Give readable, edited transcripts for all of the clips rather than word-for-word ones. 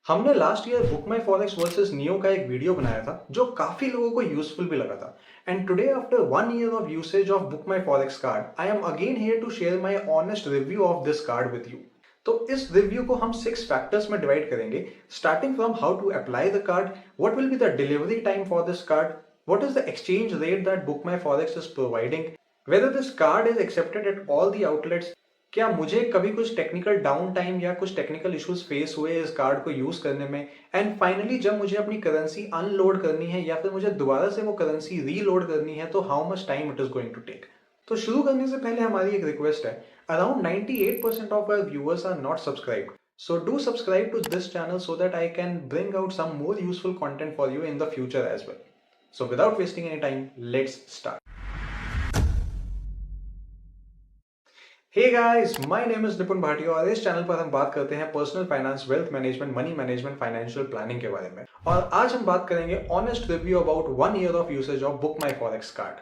हमने last year book माई forex versus neo का एक वीडियो बनाया था जो काफी लोगों को यूजफुल भी लगा था। And today after 1 year of usage of Book my forex card I am again here to share my honest review of this card with you. तो इस रिव्यू को हम 6 फैक्टर्स में डिवाइड करेंगे, starting from how to apply the card, what will be the delivery time for this card, what is the exchange rate that Book My Forex is providing, whether this card is accepted at all the outlets, क्या मुझे कभी कुछ technical down time या कुछ technical issues face हुए इस card को use करने में, एंड फाइनली जब मुझे अपनी करेंसी अनलोड करनी है या फिर मुझे दोबारा से वो करेंसी रीलोड करनी है तो how much time it is going to take. तो शुरू करने से पहले हमारी एक रिक्वेस्ट है, around 98% of our viewers are not subscribed, so do subscribe to this channel so that I can bring out some more useful content for you in the future as well. So without wasting any time, let's start. Hey guys, my name is निपुण भाटिया और इस channel पर हम बात करते हैं personal finance, wealth management, money management, financial planning के बारे में। और आज हम बात करेंगे honest review about 1 year of usage of Book my forex card.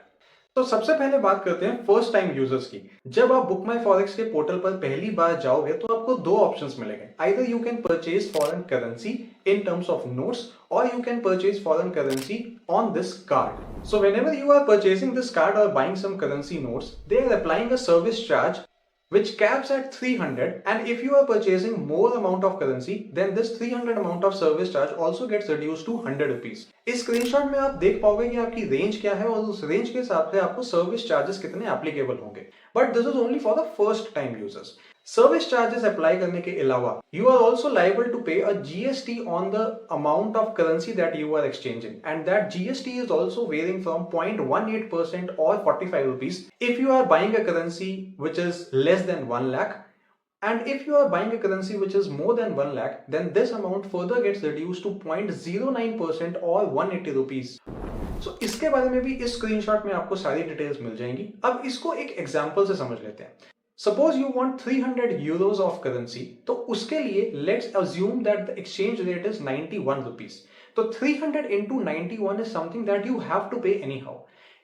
तो सबसे पहले बात करते हैं फर्स्ट टाइम यूजर्स की। जब आप बुक माई फॉरेक्स के पोर्टल पर पहली बार जाओगे तो आपको दो ऑप्शंस मिलेंगे, either you can purchase foreign currency in terms of notes और you can purchase foreign currency on this card. So whenever you are purchasing this card or buying some currency notes, they are applying a service charge which caps at 300, and if you are purchasing more amount of currency then this 300 amount of service charge also gets reduced to 100 rupees. इस screenshot में आप देख पाओगे कि आपकी range क्या है और उस रेंज के हिसाब से आपको सर्विस चार्जेस कितने एप्लीकेबल होंगे, but this is only for the first time users. Service charges apply करने के अलावा you are also liable to pay a GST on the amount of currency that you are exchanging, and that GST is also varying from 0.18% और 45 rupees if you are buying a currency which is less than 1 lakh, and if you are buying a currency which is more than 1 lakh then this amount further gets reduced to 0.09% or 180 rupees. So इसके बारे में भी इस screenshot में आपको सारी details मिल जाएंगी। अब इसको एक एग्जांपल से समझ लेते हैं। Suppose you want 300 euros of currency, तो उसके लिए let's assume that the exchange rate is 91 rupees. तो 300 into 91 is something that you have to pay anyhow.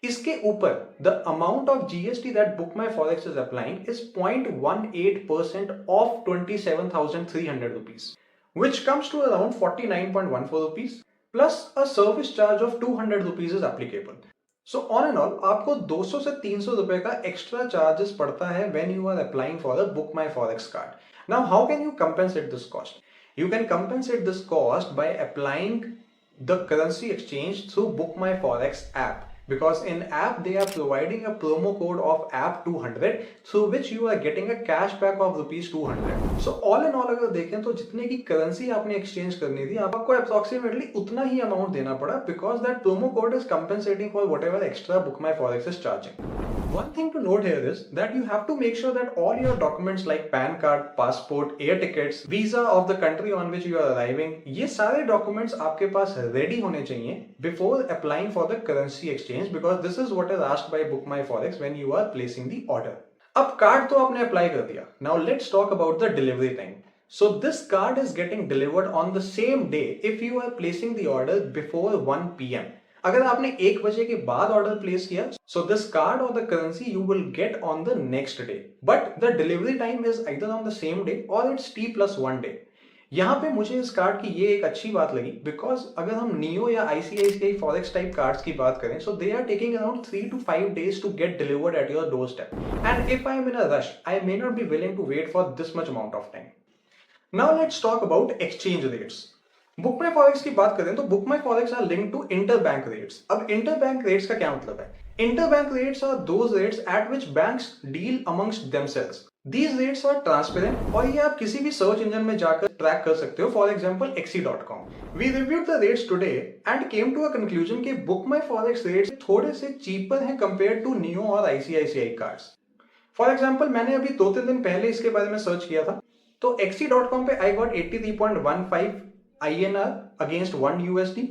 इसके ऊपर the amount of GST that Book my Forex is applying is 0.18% ऑफ 27,300 rupees, which comes to around 49.14 rupees plus a service charge of 200 rupees is applicable. So on and all आपको 200 से 300 रुपए का extra charges पड़ता है when you are applying for a Book my forex card. Now how can you compensate this cost? You can compensate this cost by applying the currency exchange through Book my Forex app, because in app they are providing a promo code of app 200 through which you are getting a cashback of rupees 200. so all in all अगर देखें तो जितने की currency आपने exchange करनी थी आपको approximately उतना ही अमाउंट देना पड़ा, because that promo code is compensating for whatever extra book my forex is charging. One thing to note here is that you have to make sure that all your documents like PAN card, passport, air tickets, visa of the country on which you are arriving, ये सारे documents आपके पास ready होने चाहिए before applying for the currency exchange, because this is what is asked by Book My Forex when you are placing the order. अब card तो आपने apply कर दिया, now let's talk about the delivery time. So this card is getting delivered on the same day if you are placing the order before 1 PM. अगर आपने 1 बजे के बाद ऑर्डर प्लेस किया, सो दिस कार्ड और the currency you will get on the next day, but the delivery time is either on the same day और it's T+1 day. यहाँ पे मुझे इस कार्ड की ये एक अच्छी बात लगी, बिकॉज अगर हम नियो या आईसीआईसीआई फॉरेक्स टाइप कार्ड्स की बात करें, so they are taking around 3 to 5 days to get delivered at your doorstep, and if I am in a rush I may not be willing to wait for this much amount of time. Now let's talk about exchange rates. Book my forex की बात करें तो book my forex are linked to interbank rates. अब interbank rates का क्या मतलब है? Interbank rates are those rates at which banks deal amongst themselves. These rates are transparent और ये आप किसी भी सर्च इंजन में जाकर ट्रैक कर सकते हो, for example exi.com. We reviewed the rates today and came to a conclusion कि बुक माई फॉरेक्स रेट्स थोड़े से चीपर हैं कंपेयर टू नियो और आईसीआईसीआई कार्ड्स। फॉर एग्जांपल मैंने अभी 2-3 दिन पहले इसके बारे में सर्च किया था, तो exi.com पे I got 83.15 INR against 1 USD.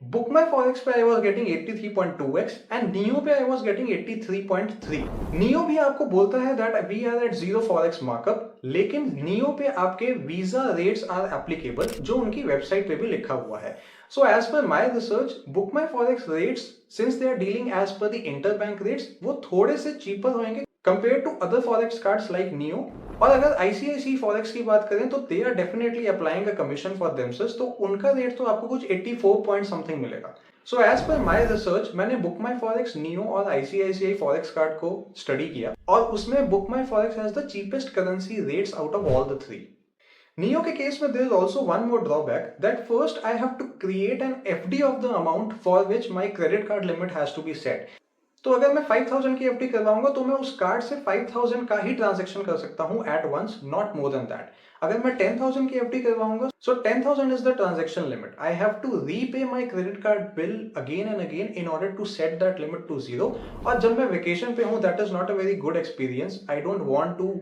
Book My Forex पे I was getting 83.2x and Neo पे I was getting 83.3. Neo भी आपको बोलता है that we are at zero forex markup, लेकिन Neo पे आपके visa rates are applicable जो उनकी वेबसाइट पे भी लिखा हुआ है। So as per my research, Book My Forex rates since they are dealing as per the interbank rates वो थोड़े से cheaper होंगे compare to other forex cards like Neo. और अगर आईसीआईसीआई फॉरेक्स की बात करें तो they are definitely applying a commission for themselves, तो उनका रेट तो आपको कुछ 84 पॉइंट समथिंग मिलेगा। So as per my research मैंने बुक माई फॉरेक्स, नियो और आईसीआईसीआई फॉरेक्स कार्ड को स्टडी किया और उसमें Book my Forex has the cheapest currency rates out of all the three. Neo के केस में there is also one more drawback that first I have to create an FD of the amount for which my credit card limit has to be set. तो अगर मैं 5000 की FD करवाऊंगा तो मैं उस कार्ड से 5000 का ही ट्रांजेक्शन कर सकता हूं at once, not more than that. अगर मैं 10000 की एफडी करवाऊंगा so 10000 is the transaction limit. I have to repay my credit card bill again and again in order to set that limit to 0। और जब मैं वेकेशन पे हूं that is not a very good experience. I don't want to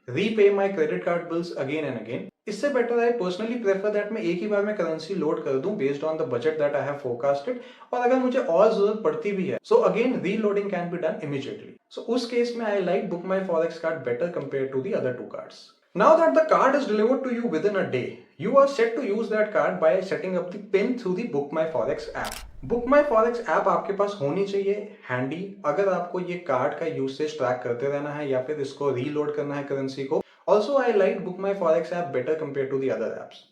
repay my credit card bills again and again. इससे better I personally prefer that मैं एक ही बार में करेंसी लोड कर दूं based on the budget that I have forecasted. और अगर मुझे और जरूरत पड़ती भी है so again reloading can be done immediately. So उस केस में I like book my forex card better compare to the other two cards. Now that the card is delivered to you within a day, you are set to use that card by setting up the PIN through the Book My Forex app. Book My Forex app आपके पास होनी चाहिए handy अगर आपको ये card का usage track करते रहना है या फिर इसको रीलोड करना है करेंसी को। Also, I like Book My Forex app better compared to the other apps.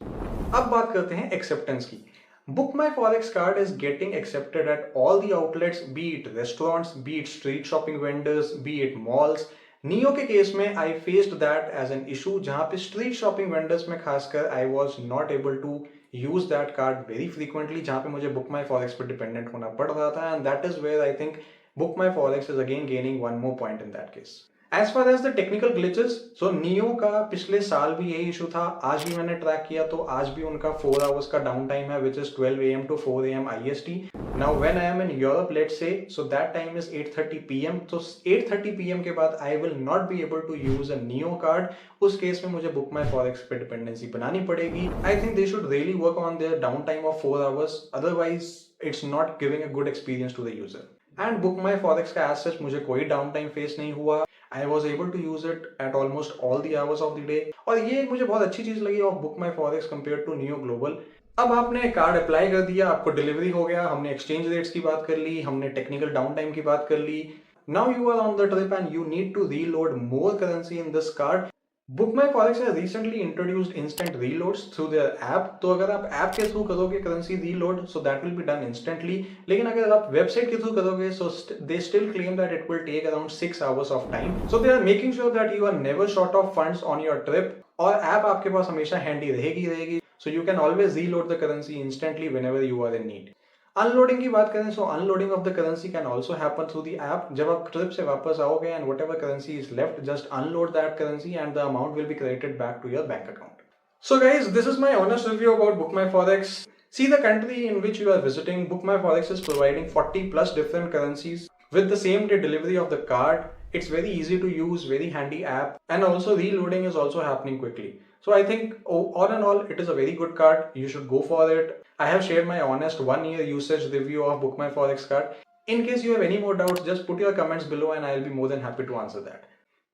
अब बात करते हैं एक्सेप्टेंस की। Book My Forex card is getting accepted at all the outlets, be it restaurants, be it street shopping vendors, be it malls. Neo के case में I faced that as an issue जहां पे street shopping vendors में खासकर I was not able to use that card very frequently, जहां पे मुझे Book माई Forex पर डिपेंडेंट होना पड़ रहा था। And that is where I think Book my Forex is again gaining one more point in that case. As far as the technical glitches, so Neo का पिछले साल भी यही इशू था। आज भी मैंने ट्रैक किया तो आज भी उनका 4 आवर्स का डाउन टाइम है which is 12 AM to 4 AM IST. Now when I am in Europe, let's say, so that time is 8:30 PM. So 8:30 PM के बाद I will not be able to use a Neo card. उस case में मुझे Book My Forex पे dependency बनानी पड़ेगी। I think they should really work on their downtime of 4 hours. Otherwise, it's not giving a good experience to the user. And Book My Forex का as such मुझे कोई down time face नहीं हुआ। I was able to use it at almost all the hours of the day. और ये मुझे बहुत अच्छी चीज लगी of Book My Forex compared to Neo Global. अब आपने कार्ड अप्लाई कर दिया, आपको डिलीवरी हो गया, हमने एक्सचेंज रेट्स की बात कर ली, हमने टेक्निकल डाउन टाइम की बात कर ली। Now you are on the trip and you need to reload more currency in this card. Book My Forex has recently introduced instant reloads through their app. तो अगर आप ऐप के through करोगे currency reload so that will be done instantly. लेकिन अगर आप website के through करोगे so they still claim that it will take around 6 hours of time. So they are making sure that you are never short of funds on your trip. और app आपके पास हमेशा handy रहेगी so you can always reload the currency instantly whenever you are in need. Unloading की बात करें so unloading of the currency can also happen through the app. जब आप trip से वापस आओगे and whatever currency is left just unload that currency and the amount will be credited back to your bank account. So guys this is my honest review about book my forex. See the country in which you are visiting. Book My Forex is providing 40 plus different currencies with the same day delivery of the card. It's very easy to use, very handy app, and also reloading is also happening quickly. So I think all in all, it is a very good card. You should go for it. I have shared my honest 1 year usage review of Book My Forex card. In case you have any more doubts, just put your comments below and I'll be more than happy to answer that.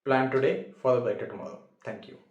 Plan today for a better tomorrow. Thank you.